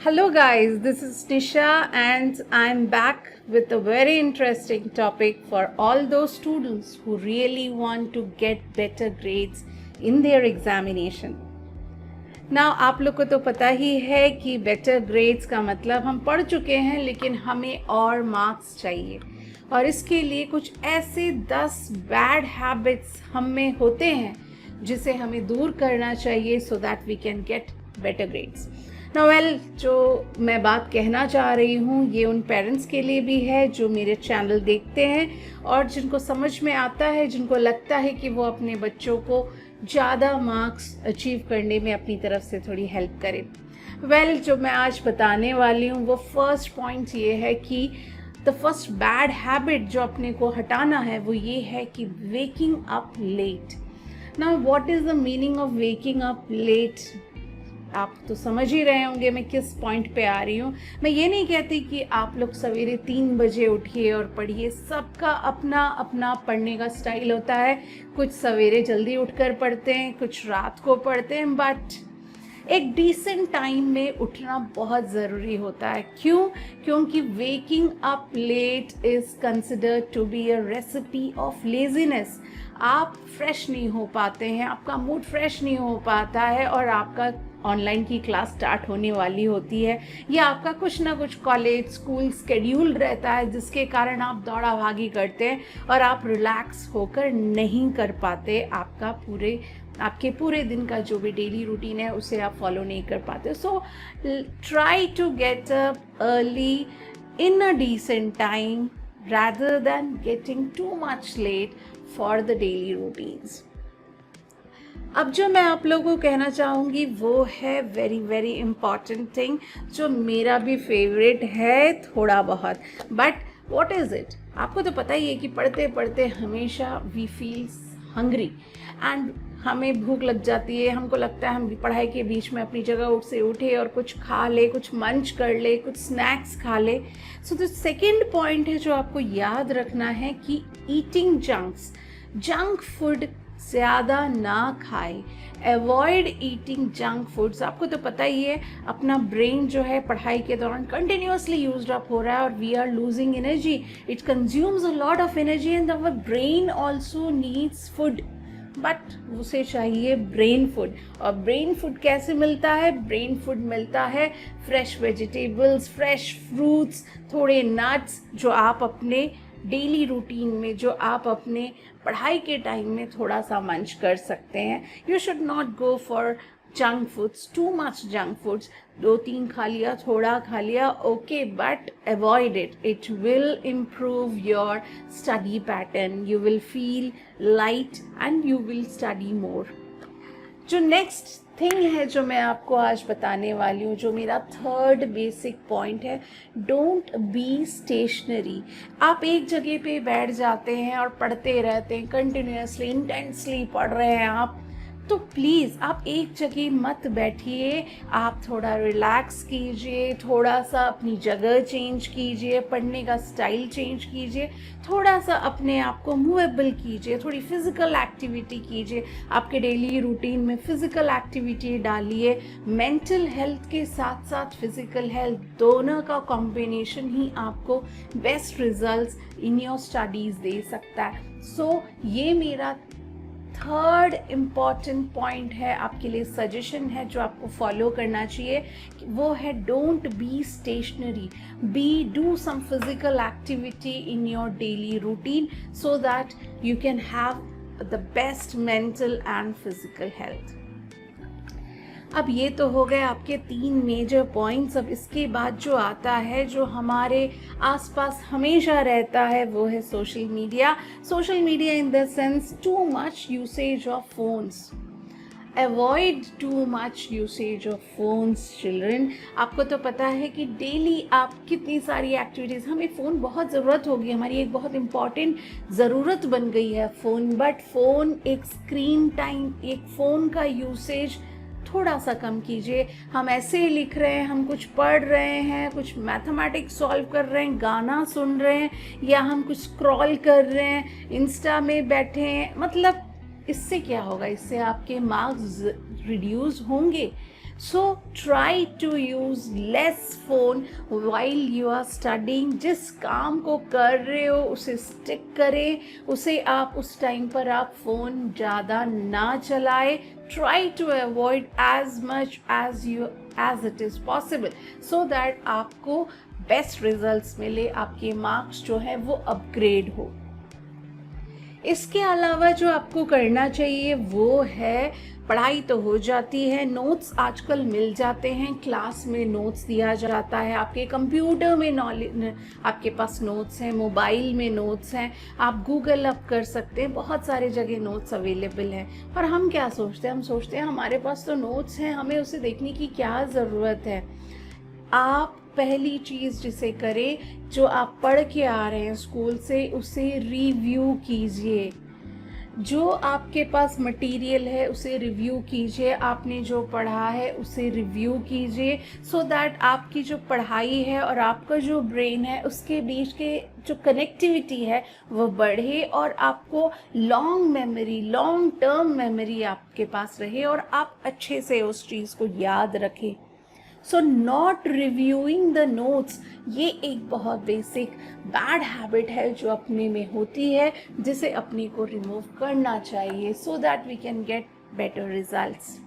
Hello, guys, this is Nisha, and I'm back with a very interesting topic for all those students who really want to get better grades in their examination. Now, आप लोग को तो पता ही है कि better grades का मतलब हम पढ़ चुके हैं, लेकिन हमें और मार्क्स चाहिए और इसके लिए कुछ ऐसे 10 बैड हैबिट्स हम में होते हैं जिसे हमें दूर करना चाहिए so that we can get better grades. Well, जो मैं बात कहना चाह रही हूँ ये उन पेरेंट्स के लिए भी है जो मेरे चैनल देखते हैं और जिनको समझ में आता है, जिनको लगता है कि वो अपने बच्चों को ज़्यादा मार्क्स अचीव करने में अपनी तरफ से थोड़ी हेल्प करें। वेल, जो मैं आज बताने वाली हूँ वो फर्स्ट पॉइंट ये है कि द फर्स्ट बैड हैबिट जो अपने को हटाना है वो ये है कि waking up late. Now what is the meaning of waking up late? आप तो समझ ही रहे होंगे मैं किस पॉइंट पे आ रही हूँ। मैं ये नहीं कहती कि आप लोग सवेरे 3 बजे उठिए और पढ़िए, सबका अपना अपना पढ़ने का स्टाइल होता है। कुछ सवेरे जल्दी उठकर पढ़ते हैं, कुछ रात को पढ़ते हैं, बट एक डिसेंट टाइम में उठना बहुत ज़रूरी होता है। क्यों? क्योंकि waking up late is considered to be a recipe of laziness. आप फ्रेश नहीं हो पाते हैं, आपका मूड फ्रेश नहीं हो पाता है और आपका ऑनलाइन की क्लास स्टार्ट होने वाली होती है या आपका कुछ ना कुछ कॉलेज स्कूल स्केड्यूल रहता है जिसके कारण आप दौड़ा भागी करते हैं और आप रिलैक्स होकर नहीं कर पाते। आपके पूरे दिन का जो भी डेली रूटीन है उसे आप फॉलो नहीं कर पाते। So try to get up early in a decent time rather than getting too much late for the daily routines. अब जो मैं आप लोगों को कहना चाहूँगी वो है वेरी वेरी इम्पॉर्टेंट थिंग जो मेरा भी फेवरेट है थोड़ा बहुत, बट व्हाट इज़ इट? आपको तो पता ही है कि पढ़ते पढ़ते हमेशा वी फील हंग्री एंड हमें भूख लग जाती है। हमको लगता है हम पढ़ाई के बीच में अपनी जगह से उठे और कुछ खा ले, कुछ मंच कर ले, कुछ स्नैक्स खा ले। सो द सेकेंड पॉइंट है जो आपको याद रखना है कि ईटिंग जंक फूड ज़्यादा ना खाए। Avoid eating junk foods. आपको तो पता ही है अपना ब्रेन जो है पढ़ाई के दौरान कंटिन्यूसली यूज्ड अप हो रहा है और we are losing energy. It consumes a lot of energy and our brain also needs food, but उसे चाहिए ब्रेन फूड। और ब्रेन फूड कैसे मिलता है? ब्रेन फूड मिलता है फ्रेश वेजिटेबल्स, फ्रेश फ्रूट्स, थोड़े नट्स जो आप अपने डेली रूटीन में, जो आप अपने पढ़ाई के टाइम में थोड़ा सा मंच कर सकते हैं। You should not go for junk foods, too much junk foods. 2-3 खा लिया, थोड़ा खा लिया, okay, but avoid it. It will improve your study pattern, you will feel light and you will study more. जो नेक्स्ट थिंग है जो मैं आपको आज बताने वाली हूँ, जो मेरा थर्ड बेसिक पॉइंट है, डोंट बी स्टेशनरी। आप एक जगह पे बैठ जाते हैं और पढ़ते रहते हैं, कंटिन्यूसली इंटेंसली पढ़ रहे हैं आप, तो प्लीज़ आप एक जगह मत बैठिए। आप थोड़ा रिलैक्स कीजिए, थोड़ा सा अपनी जगह चेंज कीजिए, पढ़ने का स्टाइल चेंज कीजिए, थोड़ा सा अपने आप को मूवेबल कीजिए, थोड़ी फिज़िकल एक्टिविटी कीजिए। आपके डेली रूटीन में फ़िज़िकल एक्टिविटी डालिए। मेंटल हेल्थ के साथ साथ फिज़िकल हेल्थ दोनों का कॉम्बिनेशन ही आपको best results in your studies दे सकता है। सो ये मेरा थर्ड इम्पॉर्टेंट पॉइंट है, आपके लिए सजेशन है जो आपको फॉलो करना चाहिए, वो है don't be stationary. Do some physical activity in your daily routine so that you can have the best mental and physical health. अब ये तो हो गए आपके 3 मेजर पॉइंट्स। अब इसके बाद जो आता है, जो हमारे आसपास हमेशा रहता है, वो है social media. Social media in the sense too much usage of phones. Avoid too much usage of phones children. आपको तो पता है कि डेली आप कितनी सारी एक्टिविटीज़, हमें फ़ोन बहुत ज़रूरत होगी, हमारी एक बहुत इम्पॉर्टेंट ज़रूरत बन गई है फ़ोन, बट फ़ोन एक स्क्रीन टाइम, एक फ़ोन का यूसेज थोड़ा सा कम कीजिए। हम ऐसे ही लिख रहे हैं, हम कुछ पढ़ रहे हैं, कुछ मैथमेटिक्स सॉल्व कर रहे हैं, गाना सुन रहे हैं, या हम कुछ स्क्रॉल कर रहे हैं, इंस्टा में बैठे हैं, मतलब इससे क्या होगा? इससे आपके मार्क्स रिड्यूस होंगे। So try to use less phone while you are studying. जिस काम को कर रहे हो उसे स्टिक करें, उसे आप उस टाइम पर आप फोन ज़्यादा ना चलाएं। Try to avoid as much as it is possible so that आपको बेस्ट रिजल्ट्स मिले, आपके मार्क्स जो है वो अपग्रेड हो। इसके अलावा जो आपको करना चाहिए वो है, पढ़ाई तो हो जाती है, नोट्स आजकल मिल जाते हैं, क्लास में नोट्स दिया जाता है, आपके कंप्यूटर में नॉलेज, आपके पास नोट्स हैं, मोबाइल में नोट्स हैं, आप गूगल अप कर सकते हैं, बहुत सारे जगह नोट्स अवेलेबल हैं। और हम क्या सोचते हैं, हम सोचते हैं हमारे पास तो नोट्स हैं, हमें उसे देखने की क्या ज़रूरत है। आप पहली चीज़ जिसे करें, जो आप पढ़ के आ रहे हैं स्कूल से, उसे रिव्यू कीजिए। जो आपके पास मटेरियल है उसे रिव्यू कीजिए, आपने जो पढ़ा है उसे रिव्यू कीजिए, सो दैट आपकी जो पढ़ाई है और आपका जो ब्रेन है उसके बीच के जो कनेक्टिविटी है वो बढ़े और आपको लॉन्ग टर्म मेमोरी आपके पास रहे और आप अच्छे से उस चीज़ को याद रखें। So not reviewing the notes, ये एक बहुत बेसिक बैड हैबिट है जो अपने में होती है, जिसे अपने को रिमूव करना चाहिए so that we can get better results.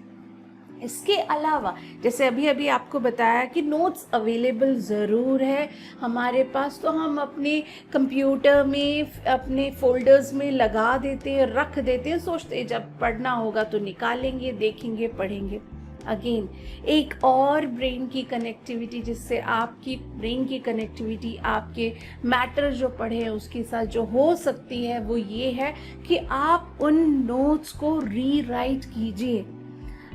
इसके अलावा जैसे अभी अभी आपको बताया कि नोट्स अवेलेबल ज़रूर है हमारे पास, तो हम अपने कंप्यूटर में अपने फोल्डर्स में लगा देते हैं, रख देते हैं, सोचते हैं जब पढ़ना होगा तो निकालेंगे, देखेंगे, पढ़ेंगे। अगेन एक और ब्रेन की कनेक्टिविटी, जिससे आपकी ब्रेन की कनेक्टिविटी आपके मैटर जो पढ़े हैं उसके साथ जो हो सकती है वो ये है कि आप उन नोट्स को रीराइट कीजिए।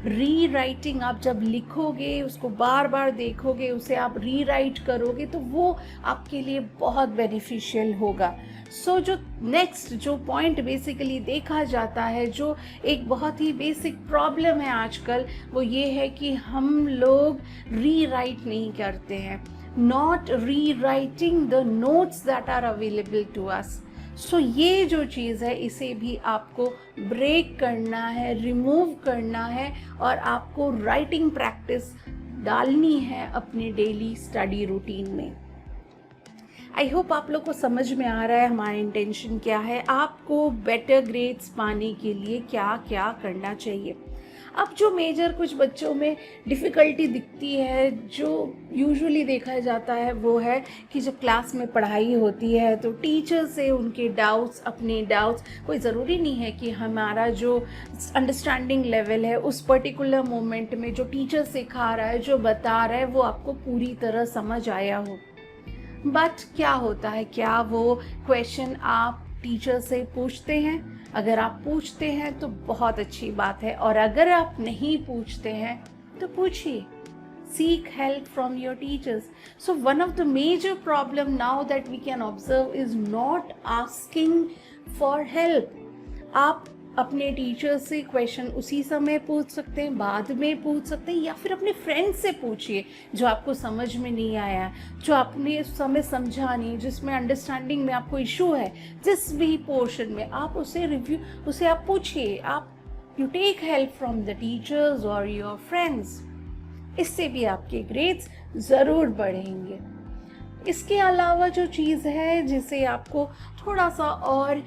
रीराइटिंग, आप जब लिखोगे उसको बार बार देखोगे, उसे आप रीराइट करोगे तो वो आपके लिए बहुत बेनिफिशियल होगा। सो जो नेक्स्ट जो पॉइंट बेसिकली देखा जाता है, जो एक बहुत ही बेसिक प्रॉब्लम है आजकल, वो ये है कि हम लोग रीराइट नहीं करते हैं, not rewriting the notes that are available to us. So ये जो चीज़ है इसे भी आपको ब्रेक करना है, रिमूव करना है और आपको राइटिंग प्रैक्टिस डालनी है अपने डेली स्टडी रूटीन में। आई होप आप लोग को समझ में आ रहा है हमारा इंटेंशन क्या है, आपको बेटर ग्रेड्स पाने के लिए क्या क्या करना चाहिए। अब जो मेजर कुछ बच्चों में डिफ़िकल्टी दिखती है, जो यूजुअली देखा जाता है, वो है कि जब क्लास में पढ़ाई होती है तो टीचर से उनके डाउट्स, अपने डाउट्स, कोई ज़रूरी नहीं है कि हमारा जो अंडरस्टैंडिंग लेवल है उस पर्टिकुलर मोमेंट में जो टीचर सिखा रहा है, जो बता रहा है, वो आपको पूरी तरह समझ आया हो। बट क्या होता है, क्या वो क्वेश्चन आप टीचर से पूछते हैं? अगर आप पूछते हैं तो बहुत अच्छी बात है, और अगर आप नहीं पूछते हैं तो पूछिए, seek help from your teachers. So one of the major problem now that we can observe is not asking for help. आप अपने टीचर से क्वेश्चन उसी समय पूछ सकते हैं, बाद में पूछ सकते हैं, या फिर अपने फ्रेंड से पूछिए जो आपको समझ में नहीं आया, जो आपने उस समय समझा नहीं, जिसमें अंडरस्टैंडिंग में आपको इशू है, जिस भी पोर्शन में आप उसे आप पूछिए। आप you take help from the teachers और योर फ्रेंड्स, इससे भी आपके ग्रेड्स ज़रूर बढ़ेंगे। इसके अलावा जो चीज़ है जिसे आपको थोड़ा सा और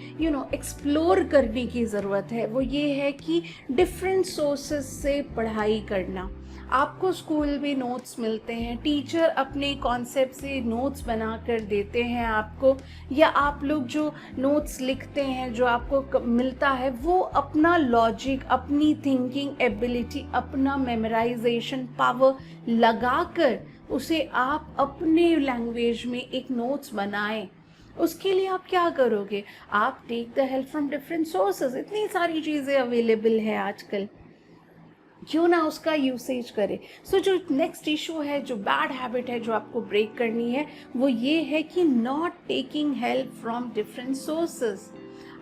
एक्सप्लोर करने की ज़रूरत है, वो ये है कि डिफरेंट सोर्सेस से पढ़ाई करना। आपको स्कूल में नोट्स मिलते हैं, टीचर अपने कॉन्सेप्ट से नोट्स बना कर देते हैं आपको, या आप लोग जो नोट्स लिखते हैं, जो आपको मिलता है, वो अपना लॉजिक, अपनी थिंकिंग एबिलिटी, अपना मेमोराइजेशन पावर लगाकर उसे आप अपने लैंग्वेज में एक नोट्स बनाएं। उसके लिए आप क्या करोगे, आप take the help from different sources. इतनी सारी चीज़ें अवेलेबल है आजकल, क्यों ना उसका यूसेज करें। सो जो नेक्स्ट इशू है, जो बैड हैबिट है जो आपको ब्रेक करनी है, वो ये है कि not taking help from different sources.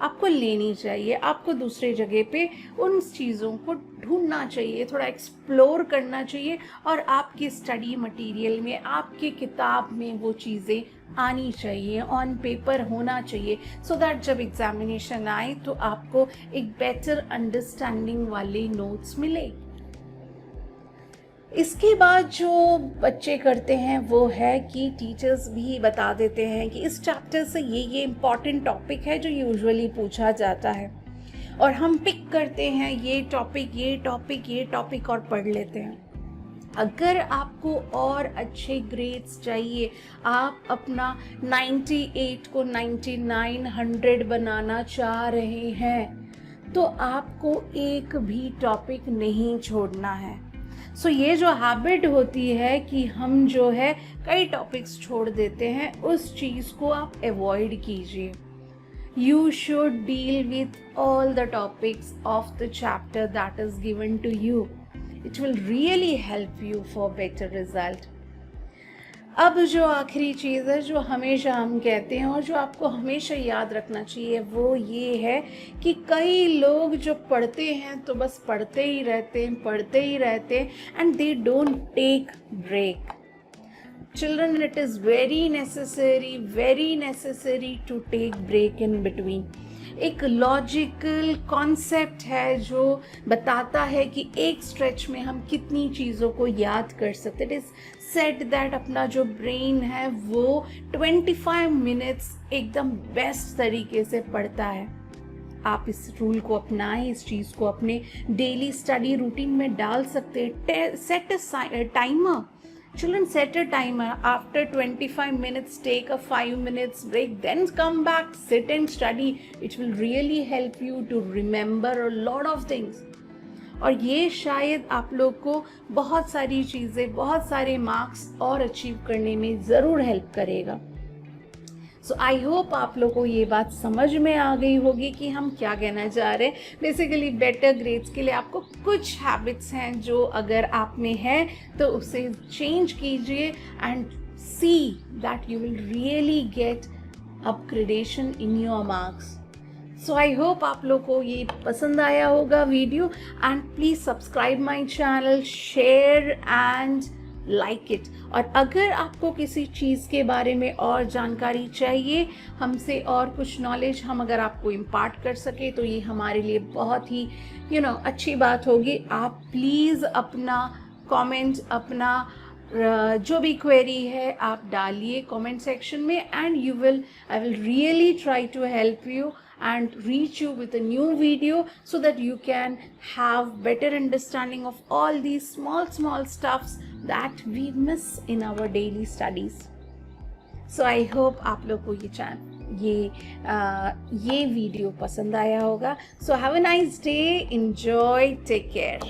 आपको लेनी चाहिए, आपको दूसरे जगह पे उन चीज़ों को ढूंढना चाहिए, थोड़ा एक्सप्लोर करना चाहिए, और आपके स्टडी मटेरियल में, आपके किताब में वो चीज़ें आनी चाहिए, ऑन पेपर होना चाहिए, सो दैट जब एग्जामिनेशन आए तो आपको एक बेटर अंडरस्टैंडिंग वाले नोट्स मिले। इसके बाद जो बच्चे करते हैं वो है कि टीचर्स भी बता देते हैं कि इस चैप्टर से ये इम्पॉर्टेंट टॉपिक है जो यूजुअली पूछा जाता है, और हम पिक करते हैं ये टॉपिक और पढ़ लेते हैं। अगर आपको और अच्छे ग्रेड्स चाहिए, आप अपना 98 को 99, 100 बनाना चाह रहे हैं, तो आपको एक भी टॉपिक नहीं छोड़ना है। सो ये जो हैबिट होती है कि हम जो है कई टॉपिक्स छोड़ देते हैं, उस चीज़ को आप अवॉइड कीजिए। You should deal with all the topics of the chapter that is given to you. It will really help you for better result. अब जो आखिरी चीज़ है जो हमेशा हम कहते हैं और जो आपको हमेशा याद रखना चाहिए वो ये है कि कई लोग जो पढ़ते हैं तो बस पढ़ते ही रहते हैं and they don't take break. Children, it is very necessary to take break in between. एक लॉजिकल कॉन्सेप्ट है जो बताता है कि एक स्ट्रेच में हम कितनी चीज़ों को याद कर सकते। इट इज़ सेड दैट अपना जो ब्रेन है वो 25 मिनट्स एकदम बेस्ट तरीके से पढ़ता है। आप इस रूल को अपनाएं, इस चीज़ को अपने डेली स्टडी रूटीन में डाल सकते हैं। Set a timer. Children, set a timer. After 25 minutes, take a 5 minutes break, then come back, sit and study. It will really help you to remember a lot of things. और ये शायद आप लोग को बहुत सारी चीज़ें, बहुत सारे मार्क्स और अचीव करने में ज़रूर हेल्प करेगा। सो आई होप आप लोग को ये बात समझ में आ गई होगी कि हम क्या कहना चाह रहे हैं। बेसिकली बेटर ग्रेड्स के लिए आपको कुछ हैबिट्स हैं जो अगर आप में है तो उसे चेंज कीजिए and see that you will really get upgradation in your marks. So I hope आप लोग को ये पसंद आया होगा video, and please subscribe my channel, share and like it. और अगर आपको किसी चीज़ के बारे में और जानकारी चाहिए, हमसे और कुछ नॉलेज हम अगर आपको इम्पार्ट कर सके तो ये हमारे लिए बहुत ही अच्छी बात होगी। आप प्लीज़ अपना कमेंट, अपना जो भी क्वेरी है आप डालिए कमेंट सेक्शन में, and I will really try to help you and reach you with a new video so that you can have better understanding of all these small stuffs that we miss in our daily studies. So I hope आप लोग को ये video पसंद आया होगा. So have a nice day, enjoy, take care.